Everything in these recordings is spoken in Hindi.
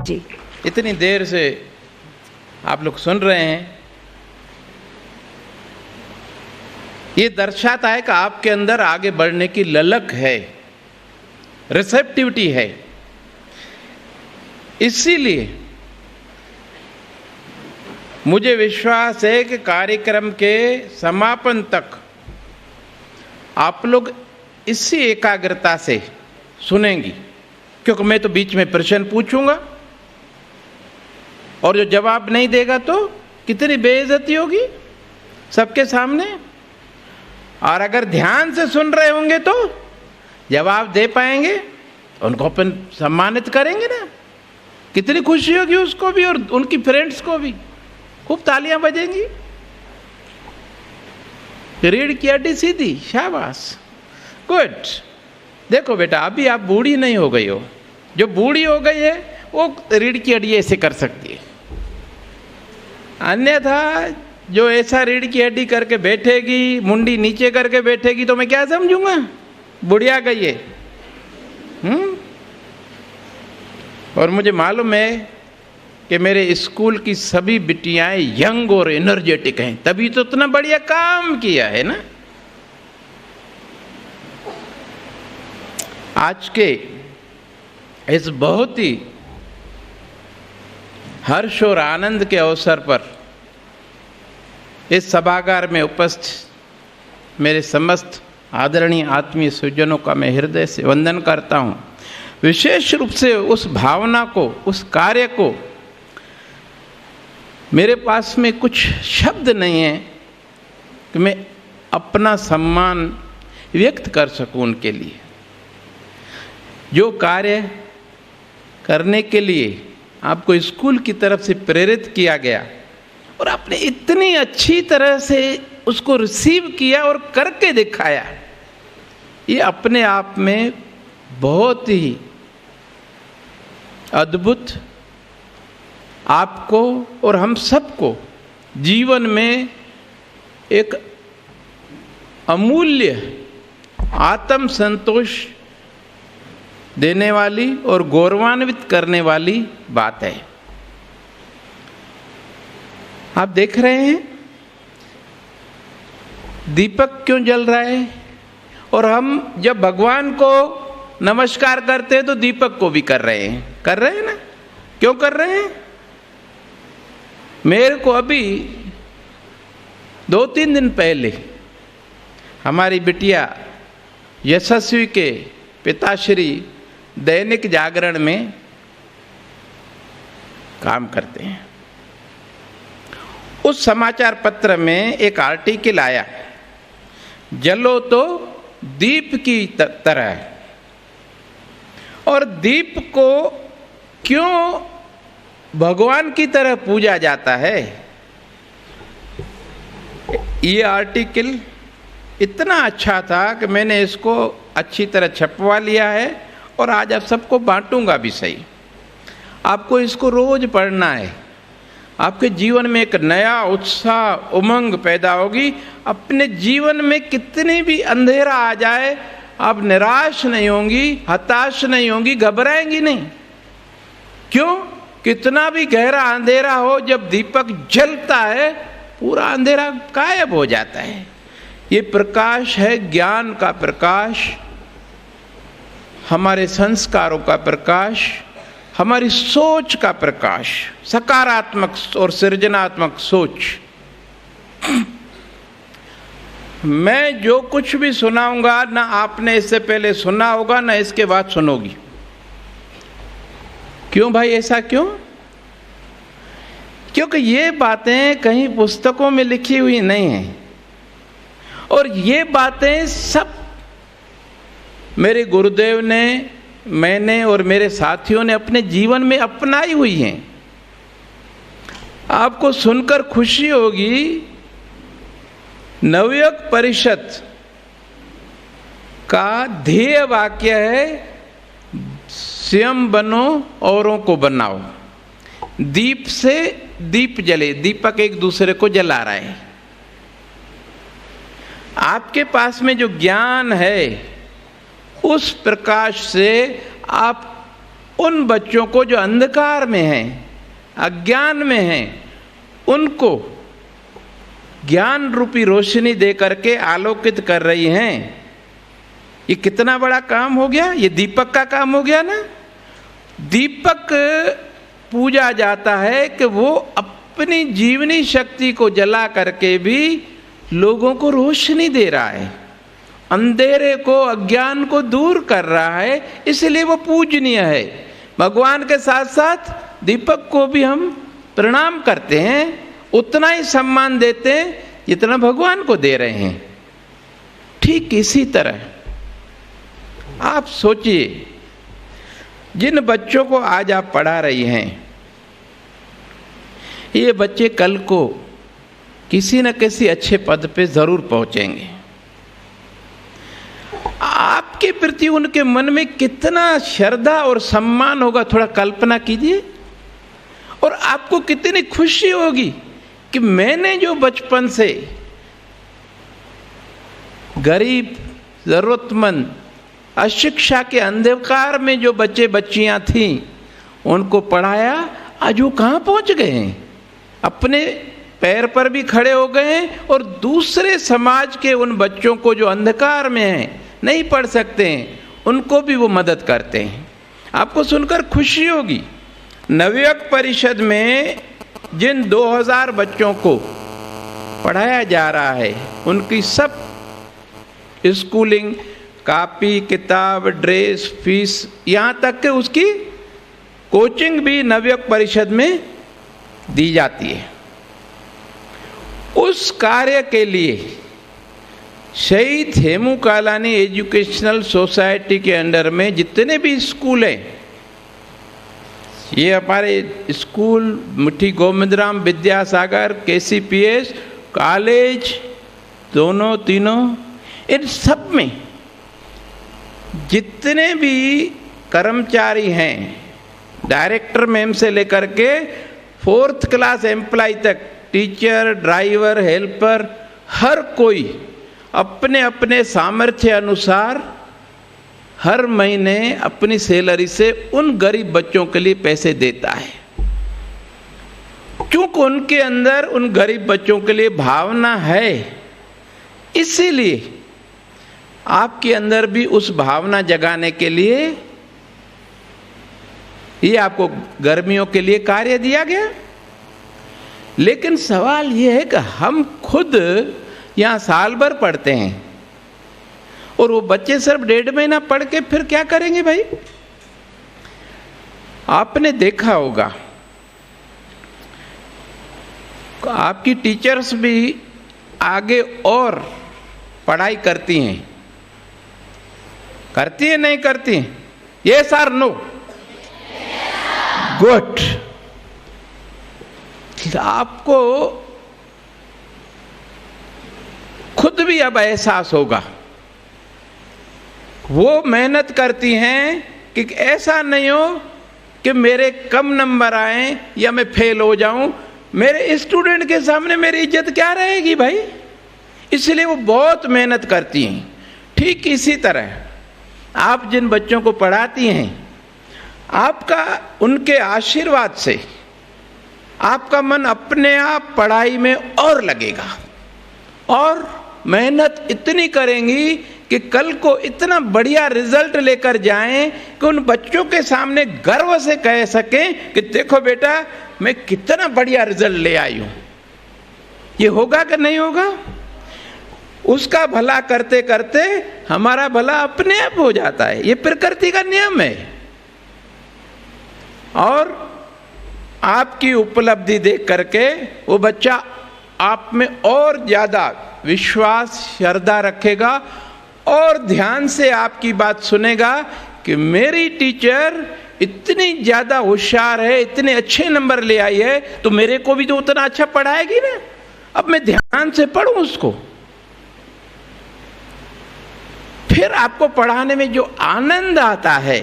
जी। इतनी देर से आप लोग सुन रहे हैं, ये दर्शाता है कि आपके अंदर आगे बढ़ने की ललक है, रिसेप्टिविटी है। इसीलिए मुझे विश्वास है कि कार्यक्रम के समापन तक आप लोग इसी एकाग्रता से सुनेंगी, क्योंकि मैं तो बीच में प्रश्न पूछूंगा और जो जवाब नहीं देगा तो कितनी बेइज्जती होगी सबके सामने। और अगर ध्यान से सुन रहे होंगे तो जवाब दे पाएंगे, उनको अपन सम्मानित करेंगे ना, कितनी खुशी होगी उसको भी और उनकी फ्रेंड्स को भी, खूब तालियां बजेंगी। रीढ़ की हड्डी सीधी, शाबाश, गुड। देखो बेटा, अभी आप बूढ़ी नहीं हो गई हो, जो बूढ़ी हो गई है वो रीढ़ की हड्डी ऐसे कर सकती है, अन्यथा जो ऐसा रीढ़ की हड्डी करके बैठेगी, मुंडी नीचे करके बैठेगी, तो मैं क्या समझूंगा, बुढ़िया गई है। और मुझे मालूम है कि मेरे स्कूल की सभी बिटियाएं यंग और एनर्जेटिक हैं, तभी तो इतना बढ़िया काम किया है ना। आज के इस बहुत ही हर्ष और आनंद के अवसर पर इस सभागार में उपस्थित मेरे समस्त आदरणीय आत्मीय सुजनों का मैं हृदय से वंदन करता हूँ। विशेष रूप से उस भावना को, उस कार्य को, मेरे पास में कुछ शब्द नहीं है कि मैं अपना सम्मान व्यक्त कर सकूं उनके लिए। जो कार्य करने के लिए आपको स्कूल की तरफ से प्रेरित किया गया और आपने इतनी अच्छी तरह से उसको रिसीव किया और करके दिखाया, ये अपने आप में बहुत ही अद्भुत, आपको और हम सबको जीवन में एक अमूल्य आत्म संतोष देने वाली और गौरवान्वित करने वाली बात है। आप देख रहे हैं दीपक क्यों जल रहा है, और हम जब भगवान को नमस्कार करते हैं तो दीपक को भी कर रहे हैं ना। क्यों कर रहे हैं? मेरे को अभी 2-3 दिन पहले हमारी बिटिया यशस्वी के पिताश्री दैनिक जागरण में काम करते हैं, उस समाचार पत्र में एक आर्टिकल आया, जलो तो दीप की तरह। और दीप को क्यों भगवान की तरह पूजा जाता है, ये आर्टिकल इतना अच्छा था कि मैंने इसको अच्छी तरह छपवा लिया है और आज आप सबको बांटूंगा भी सही। आपको इसको रोज पढ़ना है, आपके जीवन में एक नया उत्साह, उमंग पैदा होगी। अपने जीवन में कितनी भी अंधेरा आ जाए, आप निराश नहीं होंगी, हताश नहीं होंगी, घबराएंगी नहीं। क्यों? कितना भी गहरा अंधेरा हो, जब दीपक जलता है पूरा अंधेरा गायब हो जाता है। ये प्रकाश है ज्ञान का प्रकाश, हमारे संस्कारों का प्रकाश, हमारी सोच का प्रकाश, सकारात्मक और सृजनात्मक सोच। मैं जो कुछ भी सुनाऊंगा, ना आपने इससे पहले सुना होगा ना इसके बाद सुनोगी। क्यों भाई, ऐसा क्यों? क्योंकि ये बातें कहीं पुस्तकों में लिखी हुई नहीं है, और ये बातें सब मेरे गुरुदेव ने, मैंने और मेरे साथियों ने अपने जीवन में अपनाई हुई हैं। आपको सुनकर खुशी होगी, नवयुग परिषद का ध्येय वाक्य है, स्वयं बनो औरों को बनाओ। दीप से दीप जले, दीपक एक दूसरे को जला रहा है। आपके पास में जो ज्ञान है, उस प्रकाश से आप उन बच्चों को जो अंधकार में हैं, अज्ञान में हैं, उनको ज्ञान रूपी रोशनी दे करके आलोकित कर रही हैं। ये कितना बड़ा काम हो गया, ये दीपक का काम हो गया ना। दीपक पूजा जाता है कि वो अपनी जीवनी शक्ति को जला करके भी लोगों को रोशनी दे रहा है, अंधेरे को, अज्ञान को दूर कर रहा है, इसलिए वो पूजनीय है। भगवान के साथ साथ दीपक को भी हम प्रणाम करते हैं, उतना ही सम्मान देते हैं जितना भगवान को दे रहे हैं। ठीक इसी तरह आप सोचिए, जिन बच्चों को आज आप पढ़ा रही हैं, ये बच्चे कल को किसी न किसी अच्छे पद पे जरूर पहुंचेंगे। आपके प्रति उनके मन में कितना श्रद्धा और सम्मान होगा, थोड़ा कल्पना कीजिए। और आपको कितनी खुशी होगी कि मैंने जो बचपन से गरीब, जरूरतमंद, अशिक्षा के अंधकार में जो बच्चे बच्चियां थीं, उनको पढ़ाया, आज वो कहाँ पहुंच गए हैं, अपने पैर पर भी खड़े हो गए हैं और दूसरे समाज के उन बच्चों को जो अंधकार में हैं, नहीं पढ़ सकते हैं, उनको भी वो मदद करते हैं। आपको सुनकर खुशी होगी। नवयुवक परिषद में जिन 2000 बच्चों को पढ़ाया जा रहा है, उनकी सब स्कूलिंग, कापी, किताब, ड्रेस, फीस, यहाँ तक कि उसकी कोचिंग भी नवयुवक परिषद में दी जाती है। उस कार्य के लिए शहीद हेमू कालानी एजुकेशनल सोसाइटी के अंडर में जितने भी स्कूल हैं, ये हमारे स्कूल मुट्ठी गोविंदराम विद्यासागर, KCPS, कॉलेज, दोनों तीनों, इन सब में जितने भी कर्मचारी हैं, डायरेक्टर मैम से लेकर के 4th क्लास एम्प्लॉय तक, टीचर, ड्राइवर, हेल्पर, हर कोई अपने अपने सामर्थ्य अनुसार हर महीने अपनी सैलरी से उन गरीब बच्चों के लिए पैसे देता है। क्योंकि उनके अंदर उन गरीब बच्चों के लिए भावना है, इसीलिए आपके अंदर भी उस भावना जगाने के लिए ये आपको गर्मियों के लिए कार्य दिया गया। लेकिन सवाल ये है कि हम खुद यहाँ साल भर पढ़ते हैं और वो बच्चे सिर्फ 1.5 महीना पढ़ के फिर क्या करेंगे भाई? आपने देखा होगा, आपकी टीचर्स भी आगे और पढ़ाई करती हैं, करती है नहीं करती? यस और नो? गुड। आपको खुद भी अब एहसास होगा, वो मेहनत करती हैं कि ऐसा नहीं हो कि मेरे कम नंबर आए या मैं फेल हो जाऊं, मेरे स्टूडेंट के सामने मेरी इज्जत क्या रहेगी भाई? इसलिए वो बहुत मेहनत करती हैं। ठीक इसी तरह आप जिन बच्चों को पढ़ाती हैं, आपका उनके आशीर्वाद से आपका मन अपने आप पढ़ाई में और लगेगा और मेहनत इतनी करेंगी कि कल को इतना बढ़िया रिजल्ट लेकर जाएं कि उन बच्चों के सामने गर्व से कह सकें कि देखो बेटा, मैं कितना बढ़िया रिजल्ट ले आई हूं। ये होगा कि नहीं होगा? उसका भला करते करते हमारा भला अपने आप हो जाता है। ये प्रकृति का नियम है। और आपकी उपलब्धि देख करके वो बच्चा आप में और ज्यादा विश्वास, श्रद्धा रखेगा और ध्यान से आपकी बात सुनेगा कि मेरी टीचर इतनी ज्यादा होशियार है, इतने अच्छे नंबर ले आई है, तो मेरे को भी तो उतना अच्छा पढ़ाएगी ना। अब मैं ध्यान से पढ़ूं उसको। फिर आपको पढ़ाने में जो आनंद आता है,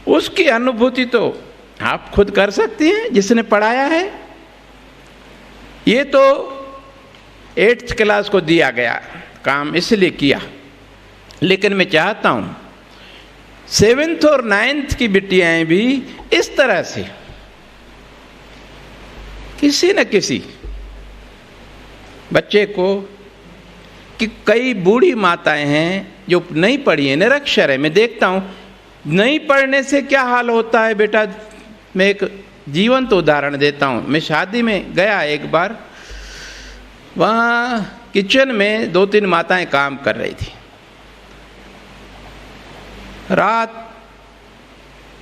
उसकी अनुभूति तो आप खुद कर सकती हैं जिसने पढ़ाया है। ये तो 8th क्लास को दिया गया काम, इसलिए किया। लेकिन मैं चाहता हूं 7th और 9th की बिटियाएं भी इस तरह से किसी न किसी बच्चे को, कि कई बूढ़ी माताएं हैं जो नहीं पढ़ी हैं, निरक्षर है, मैं देखता हूं नहीं पढ़ने से क्या हाल होता है बेटा। मैं एक जीवंत उदाहरण देता हूं। मैं शादी में गया एक बार, वहां किचन में 2-3 माताएं काम कर रही थी। रात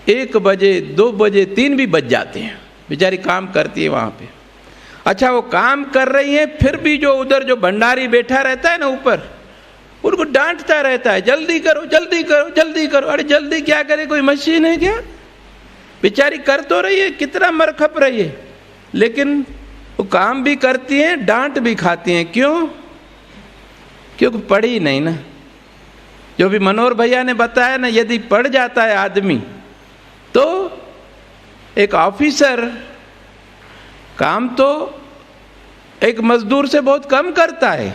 1 बजे 2 बजे 3 भी बज जाते हैं, बेचारी काम करती है वहां पे। अच्छा, वो काम कर रही है, फिर भी जो उधर जो भंडारी बैठा रहता है ना ऊपर, उनको डांटता रहता है, जल्दी करो जल्दी करो जल्दी करो। अरे जल्दी क्या करे, कोई मशीन है क्या? बेचारी कर तो रही है, कितना मरखप रही है, लेकिन वो काम भी करती हैं, डांट भी खाती हैं। क्यों? क्योंकि पढ़ी नहीं ना। जो भी मनोहर भैया ने बताया ना, यदि पढ़ जाता है आदमी तो एक ऑफिसर काम तो एक मजदूर से बहुत कम करता है,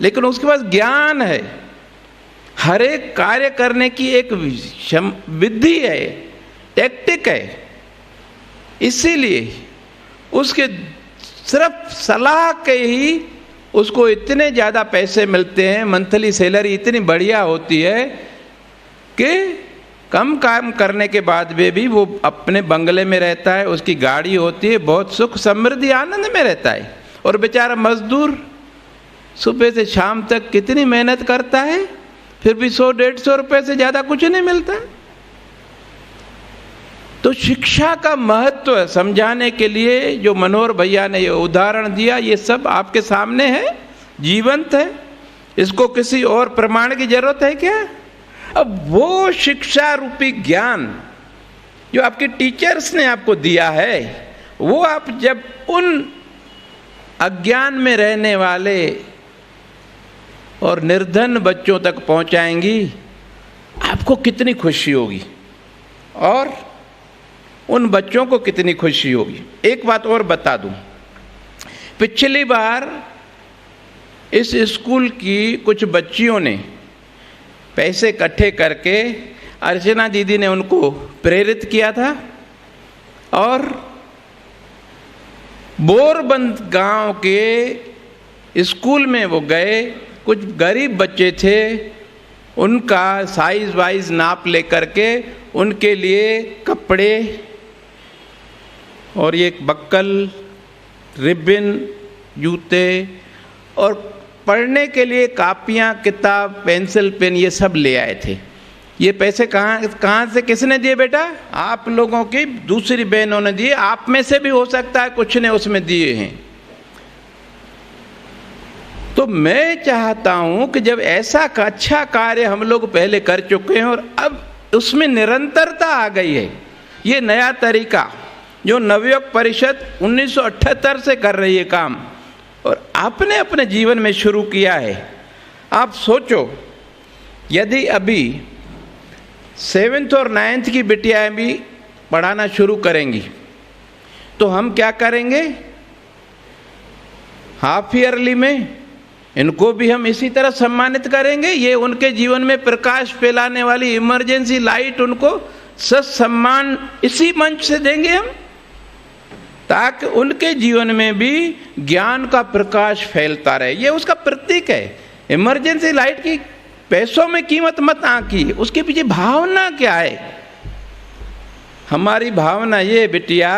लेकिन उसके पास ज्ञान है, हर एक कार्य करने की एक विधि है, टेक्टिक है। इसीलिए उसके सिर्फ सलाह के ही उसको इतने ज़्यादा पैसे मिलते हैं, मंथली सैलरी इतनी बढ़िया होती है कि कम काम करने के बाद भी वो अपने बंगले में रहता है, उसकी गाड़ी होती है, बहुत सुख समृद्धि आनंद में रहता है। और बेचारा मजदूर सुबह से शाम तक कितनी मेहनत करता है, फिर भी 100-150 रुपये से ज़्यादा कुछ नहीं मिलता। तो शिक्षा का महत्व समझाने के लिए जो मनोहर भैया ने ये उदाहरण दिया, ये सब आपके सामने है, जीवंत है। इसको किसी और प्रमाण की जरूरत है क्या? अब वो शिक्षा रूपी ज्ञान जो आपके टीचर्स ने आपको दिया है, वो आप जब उन अज्ञान में रहने वाले और निर्धन बच्चों तक पहुंचाएंगी, आपको कितनी खुशी होगी और उन बच्चों को कितनी खुशी होगी। एक बात और बता दूं, पिछली बार इस स्कूल की कुछ बच्चियों ने पैसे इकट्ठे करके, अर्चना दीदी ने उनको प्रेरित किया था और बोरबंद गांव के स्कूल में वो गए। कुछ गरीब बच्चे थे, उनका साइज वाइज नाप लेकर के उनके लिए कपड़े और ये बक्कल, रिबन, जूते और पढ़ने के लिए कापियाँ, किताब, पेंसिल, पेन, ये सब ले आए थे। ये पैसे कहाँ से किसने दिए बेटा? आप लोगों की दूसरी बहनों ने दिए, आप में से भी हो सकता है कुछ ने उसमें दिए हैं। तो मैं चाहता हूं कि जब ऐसा अच्छा कार्य हम लोग पहले कर चुके हैं और अब उसमें निरंतरता आ गई है, ये नया तरीका जो नवयुवक परिषद 1978 से कर रही है काम, और आपने अपने जीवन में शुरू किया है। आप सोचो, यदि अभी 7th और 9th की बिटियाएं भी पढ़ाना शुरू करेंगी तो हम क्या करेंगे? हाफ ईयरली में इनको भी हम इसी तरह सम्मानित करेंगे। ये उनके जीवन में प्रकाश फैलाने वाली इमरजेंसी लाइट उनको सम्मान इसी मंच से देंगे हम, ताकि उनके जीवन में भी ज्ञान का प्रकाश फैलता रहे। ये उसका प्रतीक है। इमरजेंसी लाइट की पैसों में कीमत मत आंकी, उसके पीछे भावना क्या है? हमारी भावना ये बिटिया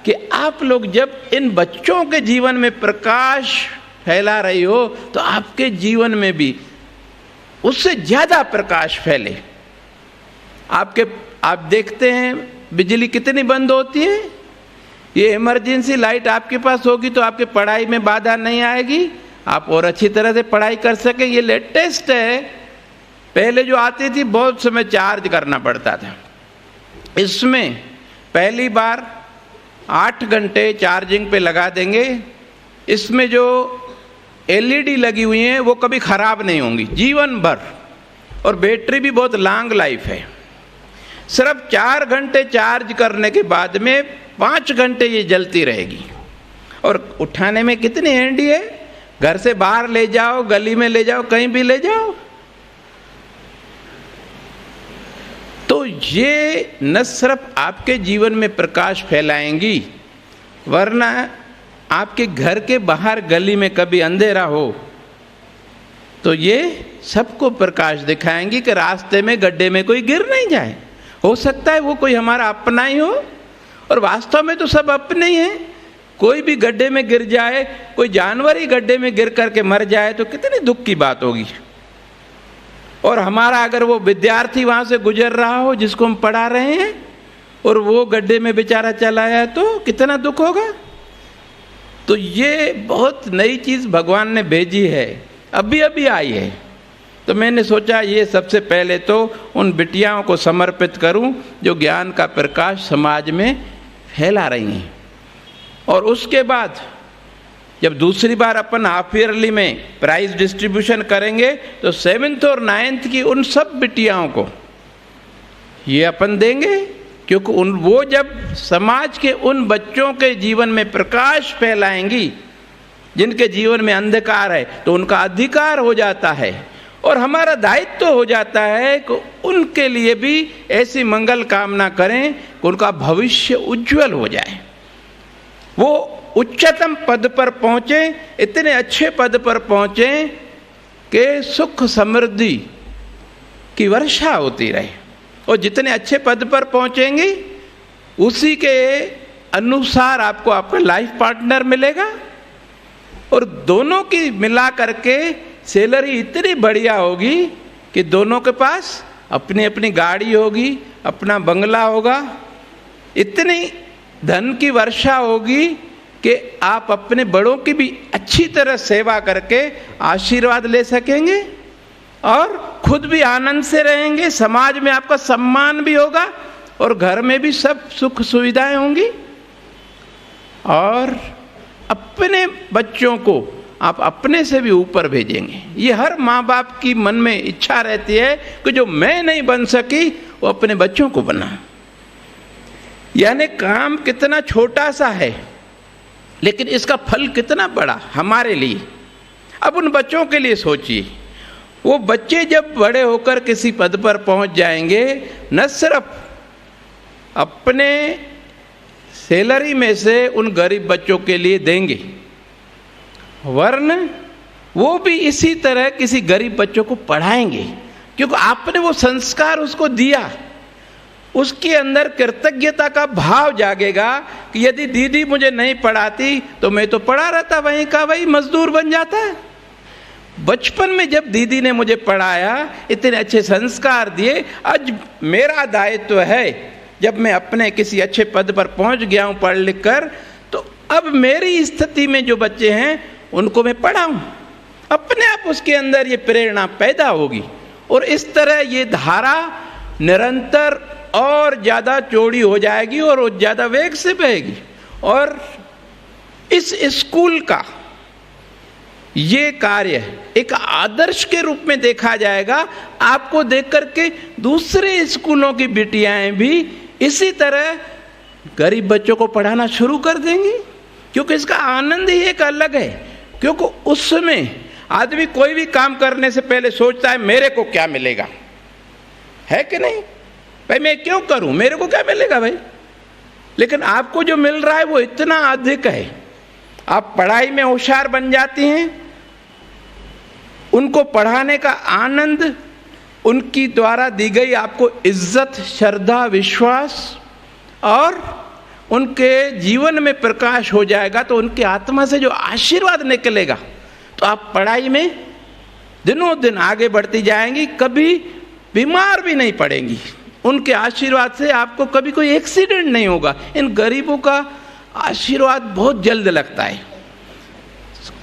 कि आप लोग जब इन बच्चों के जीवन में प्रकाश फैला रही हो तो आपके जीवन में भी उससे ज्यादा प्रकाश फैले। आप देखते हैं बिजली कितनी बंद होती है। ये इमरजेंसी लाइट आपके पास होगी तो आपके पढ़ाई में बाधा नहीं आएगी, आप और अच्छी तरह से पढ़ाई कर सके। ये लेटेस्ट है, पहले जो आती थी बहुत समय चार्ज करना पड़ता था। इसमें पहली बार 8 घंटे चार्जिंग पे लगा देंगे। इसमें जो एलईडी लगी हुई हैं वो कभी खराब नहीं होंगी जीवन भर, और बैटरी भी बहुत लॉन्ग लाइफ है। सिर्फ 4 घंटे चार्ज करने के बाद में 5 घंटे ये जलती रहेगी। और उठाने में कितनी हैंडी है, घर से बाहर ले जाओ, गली में ले जाओ, कहीं भी ले जाओ। तो ये न सिर्फ आपके जीवन में प्रकाश फैलाएंगी, वरना आपके घर के बाहर गली में कभी अंधेरा हो तो ये सबको प्रकाश दिखाएंगी कि रास्ते में गड्ढे में कोई गिर नहीं जाए। हो सकता है वो कोई हमारा अपना ही हो, और वास्तव में तो सब अपने ही हैं। कोई भी गड्ढे में गिर जाए, कोई जानवर ही गड्ढे में गिर करके मर जाए तो कितनी दुख की बात होगी। और हमारा अगर वो विद्यार्थी वहाँ से गुजर रहा हो जिसको हम पढ़ा रहे हैं और वो गड्ढे में बेचारा चला आया तो कितना दुख होगा। तो ये बहुत नई चीज़ भगवान ने भेजी है, अभी अभी आई है। तो मैंने सोचा ये सबसे पहले तो उन बिटियाओं को समर्पित करूं जो ज्ञान का प्रकाश समाज में फैला रही हैं। और उसके बाद जब दूसरी बार अपन हाफ ईयरली में प्राइज डिस्ट्रीब्यूशन करेंगे तो 7th और 9th की उन सब बिटियाओं को ये अपन देंगे, क्योंकि वो जब समाज के उन बच्चों के जीवन में प्रकाश फैलाएंगी जिनके जीवन में अंधकार है, तो उनका अधिकार हो जाता है और हमारा दायित्व तो हो जाता है कि उनके लिए भी ऐसी मंगल कामना करें कि उनका भविष्य उज्जवल हो जाए, वो उच्चतम पद पर पहुँचे, इतने अच्छे पद पर पहुँचे कि सुख समृद्धि की वर्षा होती रहे। और जितने अच्छे पद पर पहुँचेंगे उसी के अनुसार आपको आपका लाइफ पार्टनर मिलेगा, और दोनों की मिला करके सैलरी इतनी बढ़िया होगी कि दोनों के पास अपनी अपनी गाड़ी होगी, अपना बंगला होगा, इतनी धन की वर्षा होगी कि आप अपने बड़ों की भी अच्छी तरह सेवा करके आशीर्वाद ले सकेंगे और खुद भी आनंद से रहेंगे। समाज में आपका सम्मान भी होगा और घर में भी सब सुख सुविधाएं होंगी। और अपने बच्चों को आप अपने से भी ऊपर भेजेंगे। ये हर माँ बाप की मन में इच्छा रहती है कि जो मैं नहीं बन सकी वो अपने बच्चों को बना। यानी काम कितना छोटा सा है लेकिन इसका फल कितना बड़ा हमारे लिए। अब उन बच्चों के लिए सोचिए, वो बच्चे जब बड़े होकर किसी पद पर पहुंच जाएंगे, न सिर्फ अपने सैलरी में से उन गरीब बच्चों के लिए देंगे, वरन वो भी इसी तरह किसी गरीब बच्चों को पढ़ाएंगे, क्योंकि आपने वो संस्कार उसको दिया। उसके अंदर कृतज्ञता का भाव जागेगा कि यदि दीदी मुझे नहीं पढ़ाती तो मैं तो पढ़ा रहता, वहीं का वही मजदूर बन जाता है। बचपन में जब दीदी ने मुझे पढ़ाया, इतने अच्छे संस्कार दिए, आज मेरा दायित्व है, जब मैं अपने किसी अच्छे पद पर पहुंच गया हूं पढ़ लिख कर, तो अब मेरी स्थिति में जो बच्चे हैं उनको मैं पढ़ाऊं। अपने आप उसके अंदर ये प्रेरणा पैदा होगी और इस तरह ये धारा निरंतर और ज़्यादा चौड़ी हो जाएगी और वो ज़्यादा वेग से बहेगी। और इस स्कूल का ये कार्य एक आदर्श के रूप में देखा जाएगा। आपको देख करके दूसरे स्कूलों की बिटियाएं भी इसी तरह गरीब बच्चों को पढ़ाना शुरू कर देंगी, क्योंकि इसका आनंद ही एक अलग है। क्योंकि उसमें आदमी कोई भी काम करने से पहले सोचता है मेरे को क्या मिलेगा, है कि नहीं भाई, मैं क्यों करूं, मेरे को क्या मिलेगा भाई। लेकिन आपको जो मिल रहा है वो इतना अधिक है। आप पढ़ाई में होशियार बन जाती हैं, उनको पढ़ाने का आनंद, उनकी द्वारा दी गई आपको इज्जत, श्रद्धा, विश्वास और उनके जीवन में प्रकाश हो जाएगा, तो उनकी आत्मा से जो आशीर्वाद निकलेगा, तो आप पढ़ाई में दिनों दिन आगे बढ़ती जाएंगी, कभी बीमार भी नहीं पड़ेंगी। उनके आशीर्वाद से आपको कभी कोई एक्सीडेंट नहीं होगा। इन गरीबों का आशीर्वाद बहुत जल्द लगता है,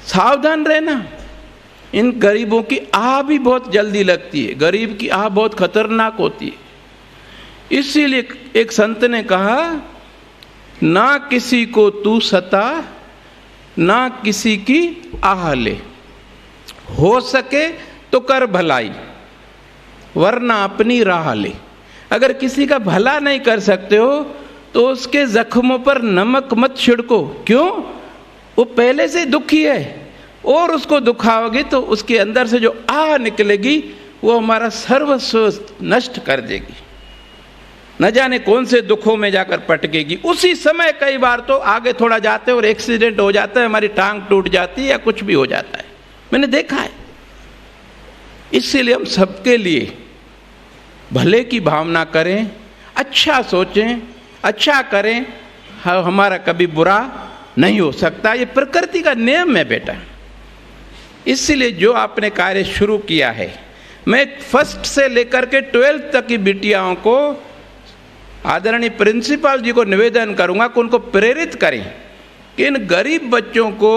सावधान रहना। इन गरीबों की आह भी बहुत जल्दी लगती है, गरीब की आह बहुत खतरनाक होती है। इसीलिए एक संत ने कहा, ना किसी को तू सता, ना किसी की आह ले, हो सके तो कर भलाई वरना अपनी राह ले। अगर किसी का भला नहीं कर सकते हो तो उसके जख्मों पर नमक मत छिड़को। क्यों? वो पहले से दुखी है और उसको दुखाओगे तो उसके अंदर से जो आह निकलेगी वो हमारा सर्वस्व नष्ट कर देगी। न जाने कौन से दुखों में जाकर पटकेगी। उसी समय कई बार तो आगे थोड़ा जाते हैं और एक्सीडेंट हो जाता है, हमारी टांग टूट जाती है या कुछ भी हो जाता है, मैंने देखा है। इसीलिए हम सबके लिए भले की भावना करें, अच्छा सोचें, अच्छा करें, हमारा कभी बुरा नहीं हो सकता। ये प्रकृति का नियम है बेटा। इसीलिए जो आपने कार्य शुरू किया है, मैं फर्स्ट से लेकर के 12th तक की बिटियाओं को, आदरणीय प्रिंसिपल जी को निवेदन करूंगा कि उनको प्रेरित करें कि इन गरीब बच्चों को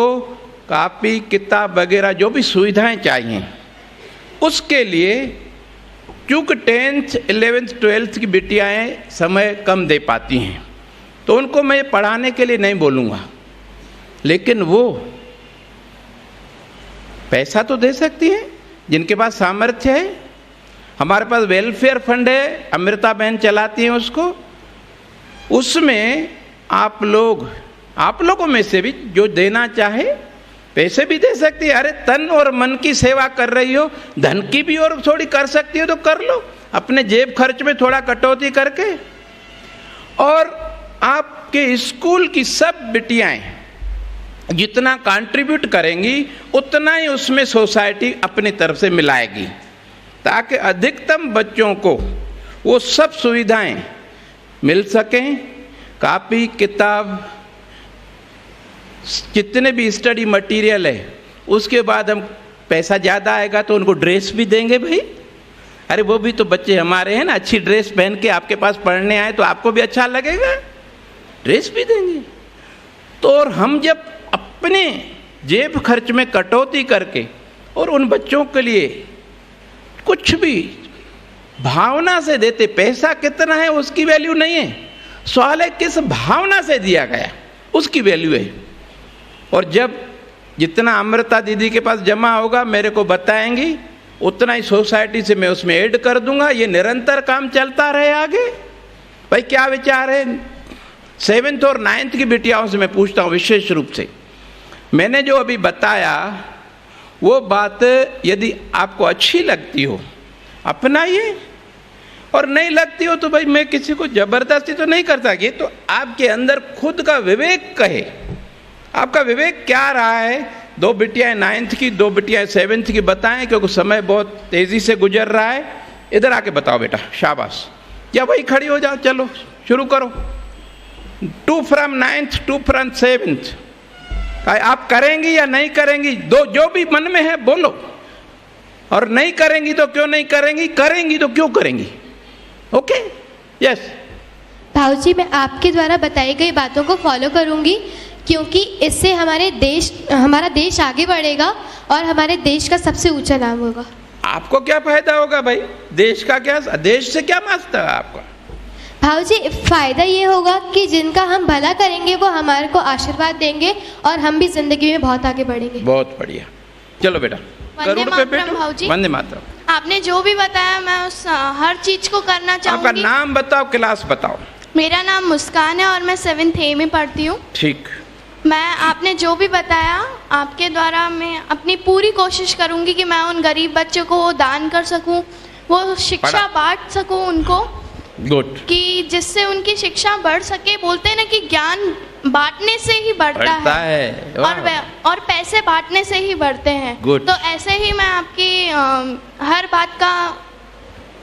कॉपी किताब वगैरह जो भी सुविधाएं चाहिए, उसके लिए चूँकि 10th 11th 12th की बिटियाएं समय कम दे पाती हैं, तो उनको मैं पढ़ाने के लिए नहीं बोलूँगा, लेकिन वो पैसा तो दे सकती हैं जिनके पास सामर्थ्य है। हमारे पास वेलफेयर फंड है, अमृता बहन चलाती हैं उसको, उसमें आप लोगों में से भी जो देना चाहे पैसे भी दे सकती है। अरे तन और मन की सेवा कर रही हो, धन की भी और थोड़ी कर सकती हो तो कर लो, अपने जेब खर्च में थोड़ा कटौती करके। और आपके स्कूल की सब बिटियाएं जितना कंट्रीब्यूट करेंगी उतना ही उसमें सोसाइटी अपनी तरफ से मिलाएगी, ताकि अधिकतम बच्चों को वो सब सुविधाएं मिल सकें। कॉपी किताब जितने भी स्टडी मटेरियल है, उसके बाद हम पैसा ज़्यादा आएगा तो उनको ड्रेस भी देंगे भाई। अरे वो भी तो बच्चे हमारे हैं ना, अच्छी ड्रेस पहन के आपके पास पढ़ने आए तो आपको भी अच्छा लगेगा, ड्रेस भी देंगे। तो और हम जब अपने जेब खर्च में कटौती करके और उन बच्चों के लिए कुछ भी भावना से देते, पैसा कितना है उसकी वैल्यू नहीं है, सवाल है किस भावना से दिया गया उसकी वैल्यू है। और जब जितना अमृता दीदी के पास जमा होगा मेरे को बताएंगी, उतना ही सोसाइटी से मैं उसमें ऐड कर दूंगा। ये निरंतर काम चलता रहे आगे। भाई क्या विचार है? 7th और 9th की बिटियाओं से मैं पूछता हूँ विशेष रूप से, मैंने जो अभी बताया वो बात यदि आपको अच्छी लगती हो अपनाइए, और नहीं लगती हो तो भाई मैं किसी को जबरदस्ती तो नहीं करता। ये तो आपके अंदर खुद का विवेक कहे, आपका विवेक क्या रहा है। 2 बिटियाएं 9th की, 2 बिटियाएं 7th की बताएं, क्योंकि समय बहुत तेजी से गुजर रहा है। इधर आके बताओ बेटा, शाबाश। या भाई खड़ी हो जाओ, चलो शुरू करो। 2 from 9th, 2 from 7th, आप करेंगी या नहीं करेंगी? जो भी मन में है बोलो, और नहीं करेंगी तो क्यों नहीं करेंगी, करेंगी तो क्यों करेंगी? Okay, yes. भाऊजी, मैं आपके द्वारा बताई गई बातों को फॉलो करूंगी, क्योंकि इससे हमारा देश आगे बढ़ेगा और हमारे देश का सबसे ऊंचा नाम होगा। आपको क्या फायदा होगा भाई? देश का क्या, देश से क्या मास्टर है आपका? भाऊजी, फायदा ये होगा कि जिनका हम भला करेंगे वो हमारे को आशीर्वाद देंगे और हम भी जिंदगी में बहुत आगे बढ़ेंगे। बहुत बढ़िया, चलो बेटा करोड़ पे बैठो। वंदे मातरम। आपने जो भी बताया मैं उस हर चीज को करना चाहूंगी। आपका नाम बताओ, क्लास बताओ। मेरा नाम मुस्कान है और मैं 7th A में पढ़ती हूँ। ठीक। मैं आपने जो भी बताया आपके द्वारा मैं अपनी पूरी कोशिश करूंगी कि मैं उन गरीब बच्चों को वो दान कर सकूं, वो शिक्षा बांट सकूं उनको, गुड, कि जिससे उनकी शिक्षा बढ़ सके। बोलते हैं ना कि ज्ञान बांटने से ही बढ़ता है और पैसे बांटने से ही बढ़ते हैं। Good. तो ऐसे ही मैं आपकी हर बात का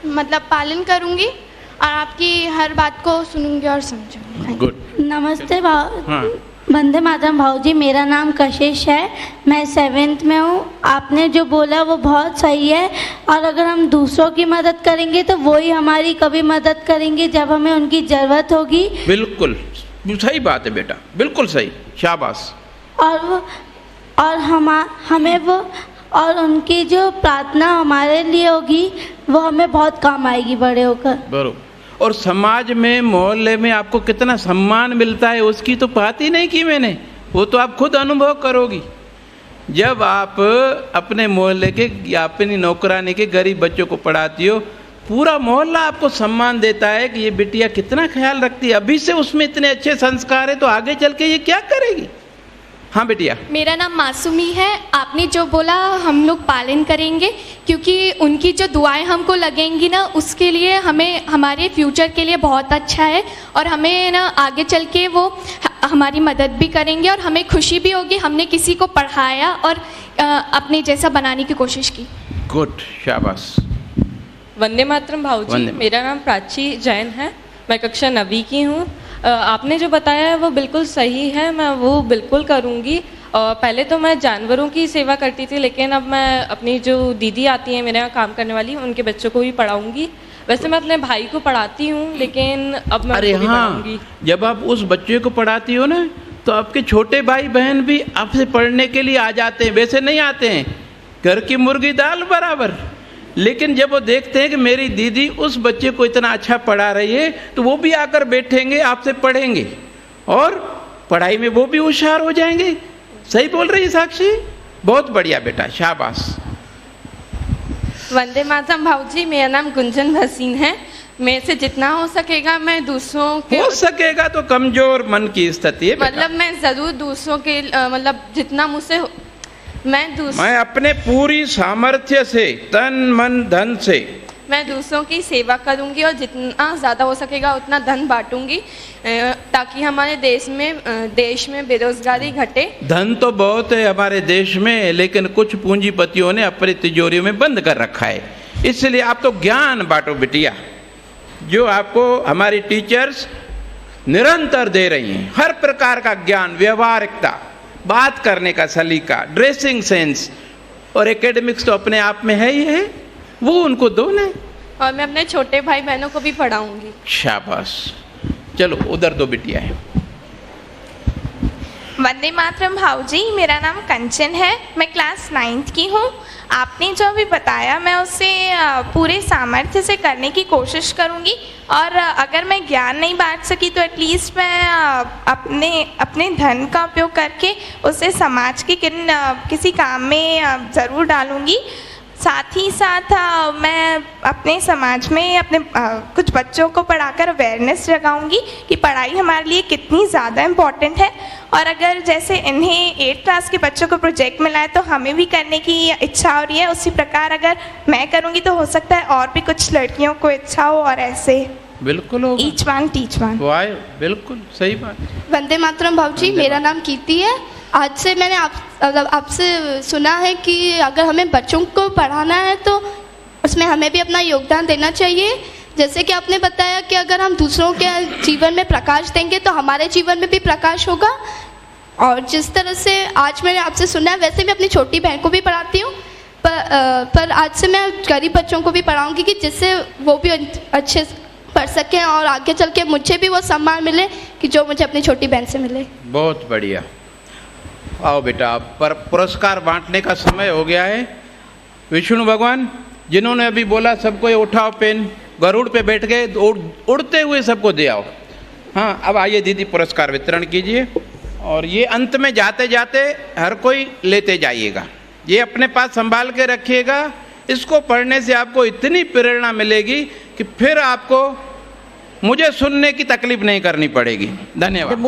मतलब पालन करूंगी और आपकी हर बात को सुनूंगी और समझूंगी। गुड। नमस्ते वंदे मातरम भाऊजी, मेरा नाम कशिश है, मैं 7th में हूँ। आपने जो बोला वो बहुत सही है, और अगर हम दूसरों की मदद करेंगे तो वो ही हमारी कभी मदद करेंगे जब हमें उनकी ज़रूरत होगी। बिल्कुल सही बात है बेटा, बिल्कुल सही, शाबाश। और हमें वो और उनकी जो प्रार्थना हमारे लिए होगी वो हमें बहुत काम आएगी बड़े होकर। बरोबर। और समाज में, मोहल्ले में आपको कितना सम्मान मिलता है उसकी तो बात ही नहीं की मैंने, वो तो आप खुद अनुभव करोगी। जब आप अपने मोहल्ले के या अपनी नौकरानी के गरीब बच्चों को पढ़ाती हो, पूरा मोहल्ला आपको सम्मान देता है कि ये बिटिया कितना ख्याल रखती है, अभी से उसमें इतने अच्छे संस्कार है तो आगे चल के ये क्या करेगी। हाँ बेटिया। मेरा नाम मासूमी है। आपने जो बोला हम लोग पालन करेंगे, क्योंकि उनकी जो दुआएं हमको लगेंगी ना, उसके लिए हमें हमारे फ्यूचर के लिए बहुत अच्छा है, और हमें ना आगे चल के वो हमारी मदद भी करेंगे और हमें खुशी भी होगी हमने किसी को पढ़ाया और अपने जैसा बनाने की कोशिश की। गुड, शाबाश। वंदे मातरम भाऊजी। वंदे। मेरा नाम प्राची जैन है, मैं कक्षा 9वीं की हूँ। आपने जो बताया है वो बिल्कुल सही है, मैं वो बिल्कुल करूँगी। पहले तो मैं जानवरों की सेवा करती थी, लेकिन अब मैं अपनी जो दीदी आती हैं मेरे यहाँ काम करने वाली, उनके बच्चों को भी पढ़ाऊँगी। वैसे मैं अपने भाई को पढ़ाती हूँ, लेकिन अब मैं अरे उनको भी हाँ, पढ़ाऊँगी। जब आप उस बच्चे को पढ़ाती हो ना, तो आपके छोटे भाई बहन भी आपसे पढ़ने के लिए आ जाते हैं। वैसे नहीं आते हैं, घर की मुर्गी दाल बराबर, लेकिन जब वो देखते हैं कि मेरी दीदी उस बच्चे को इतना अच्छा पढ़ा रही है, तो वो भी आकर बैठेंगे, आपसे पढ़ेंगे और पढ़ाई में वो भी होशियार हो जाएंगे। सही बोल रही है साक्षी, बहुत बढ़िया बेटा, शाबाश। वंदे मातरम भाऊजी। मेरा नाम गुंजन भसीन है। मेरे से जितना हो सकेगा मैं दूसरों के, हो सकेगा तो कमजोर मन की स्थिति है बेटा। मतलब मैं ज़रूर दूसरों के मतलब जितना मुझसे मैं अपने पूरी सामर्थ्य से, तन मन धन से मैं दूसरों की सेवा करूंगी और जितना ज़्यादा हो सकेगा उतना धन बांटूंगी, ताकि हमारे देश में बेरोजगारी घटे। धन तो बहुत है हमारे देश में, लेकिन कुछ पूंजीपतियों ने अपनी तिजोरियों में बंद कर रखा है। इसलिए आप तो ज्ञान बांटो बिटिया, जो आपको हमारी टीचर्स निरंतर दे रही हैं। हर प्रकार का ज्ञान, व्यवहारिकता, बात करने का सलीका, ड्रेसिंग सेंस और एकेडमिक्स तो अपने आप में है ही है, वो उनको दो ना। और मैं अपने छोटे भाई बहनों को भी पढ़ाऊंगी। शाबाश। चलो उधर दो बिटिया है। वंदे मातरम भाऊजी। मेरा नाम कंचन है, मैं क्लास 9th की हूँ। आपने जो भी बताया मैं उसे पूरे सामर्थ्य से करने की कोशिश करूँगी, और अगर मैं ज्ञान नहीं बांट सकी तो एटलीस्ट मैं अपने धन का उपयोग करके उसे समाज के किसी काम में ज़रूर डालूँगी। साथ ही साथ मैं अपने समाज में अपने कुछ बच्चों को पढ़ाकर अवेयरनेस जगाऊंगी कि पढ़ाई हमारे लिए कितनी ज़्यादा इम्पॉर्टेंट है, और अगर जैसे इन्हें 8th क्लास के बच्चों को प्रोजेक्ट मिला है तो हमें भी करने की इच्छा हो रही है, उसी प्रकार अगर मैं करूंगी तो हो सकता है और भी कुछ लड़कियों को इच्छा हो, और ऐसे बिल्कुल होगा। Each one teach one. वाह, बिल्कुल सही बात। वंदे मातरम भाऊजी। मेरा नाम कीर्ति है। आज से मैंने आपसे सुना है कि अगर हमें बच्चों को पढ़ाना है तो उसमें हमें भी अपना योगदान देना चाहिए। जैसे कि आपने बताया कि अगर हम दूसरों के जीवन में प्रकाश देंगे तो हमारे जीवन में भी प्रकाश होगा, और जिस तरह से आज मैंने आपसे सुना है, वैसे मैं अपनी छोटी बहन को भी पढ़ाती हूँ, पर आज से मैं गरीब बच्चों को भी पढ़ाऊँगी कि जिससे वो भी अच्छे पढ़ सकें और आगे चल के मुझे भी वो सम्मान मिले कि जो मुझे अपनी छोटी बहन से मिले। बहुत बढ़िया। आओ बेटा, पर पुरस्कार बांटने का समय हो गया है। विष्णु भगवान जिन्होंने अभी बोला सबको ये उठाओ पेन, गरुड़ पे बैठ गए, उड़ते हुए सबको दे आओ। हाँ, अब आइए दीदी पुरस्कार वितरण कीजिए, और ये अंत में जाते जाते हर कोई लेते जाइएगा। ये अपने पास संभाल के रखिएगा। इसको पढ़ने से आपको इतनी प्रेरणा मिलेगी कि फिर आपको मुझे सुनने की तकलीफ नहीं करनी पड़ेगी। धन्यवाद।